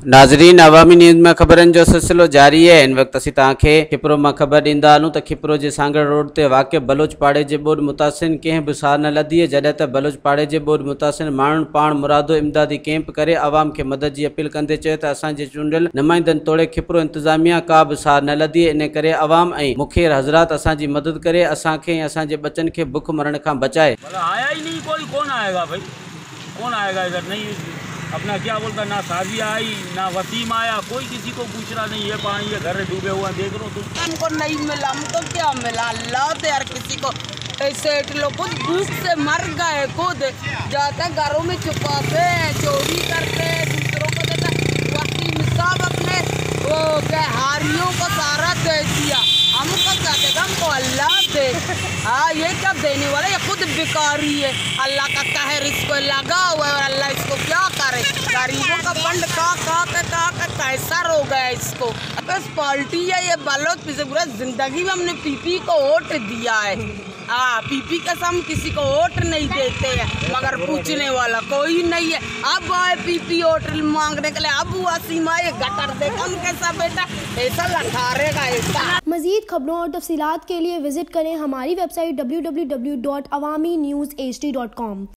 नाज़रीन, अवामी न्यूज़ में खबरन जो सिलसिलो जारी है। इन वक्त असीं तव्हांखे खिपरो में खबर ॾींदा हलूं त खिपरो जे सांगड़ रोड ते वाक़िअ बलोच पाड़े जे ॿोॾि मुतासिर कंहिं बि सार न लधी है, जॾहिं त बलोच पाड़े जे ॿोॾि मुतासिर माण्हुनि पाण मुरादो इमदादी कैंप करे आवाम खे मदद जी अपील कंदे चयो त असांजे चूंडियल नुमाइंदनि तोड़े खिपरो इंतज़ामिया का बि सार न लधी है। इन करे आवाम ऐं मुखियर हज़रात असांजी मदद करे असांखे ऐं असांजे बच्चन खे बुख मरण खां बचाए। आया ही नहीं कोई, कौन आएगा भाई, कौन आएगा इधर? नहीं अपना क्या बोलता, ना साजिया आई ना वसीम आया, कोई किसी को पूछ रहा नहीं। ये पानी ये घर डूबे हुआ देख लो तुम। हमको नहीं मिला, हमको क्या मिला? अल्लाह तो यार किसी को ऐसे लोग खुद भूख से मर गए, खुद जाते घरों में छुपाते हैं, चोरी करते हैं, दूसरों को देता। वसीम साहब अपने वो हारियों को सारा दे दिया, हमको क्या देगा? हमको अल्लाह दे। हाँ, ये क्या देने वाला? ये खुद भिखारी है, अल्लाह का कहर इसको लगा हुआ है और अल्लाह इसको क्या करे? गरीबों का फंड का कैसर हो गया इसको। बस पार्टी है ये बलोच, पिछले पूरा जिंदगी में हमने पीपी को वोट दिया है। हाँ, पीपी का हम किसी को वोट नहीं देते हैं, मगर पूछने वाला कोई नहीं है। अब आए पीपी वोट मांगने के लिए, अब वसीम आए गटर देखा हम कैसा बेटा ऐसा लठारेगा ऐसा। मज़ीद खबरों और तफसीलात के लिए विजिट करें हमारी वेबसाइट www.awamiNewsHD.com।